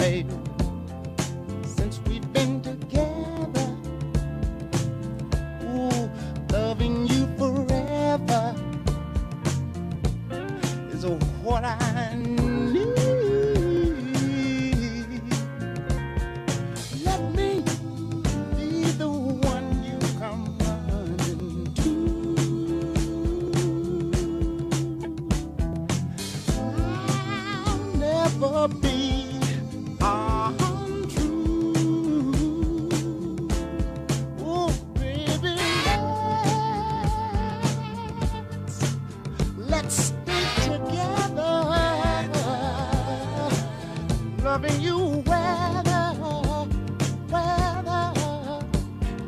baby, since we've been together. Ooh, loving you forever is what I need. Let me be the one you come running to. I'll never be untrue. Oh, baby, let's stay together, loving you weather,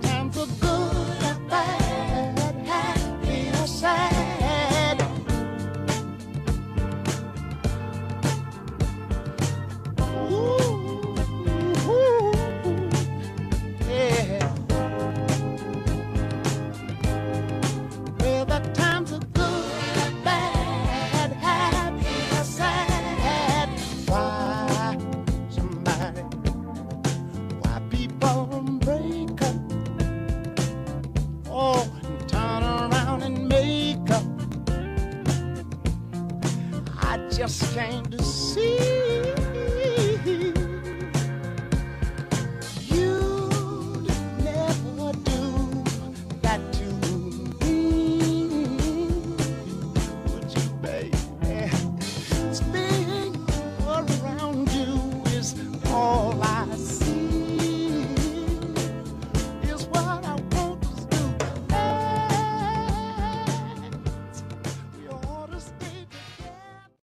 times are good or bad, happy or sad. Ooh, yeah. Whether times are good or bad, happy or sad. Why people break up? Oh, and turn around and make up. I just came to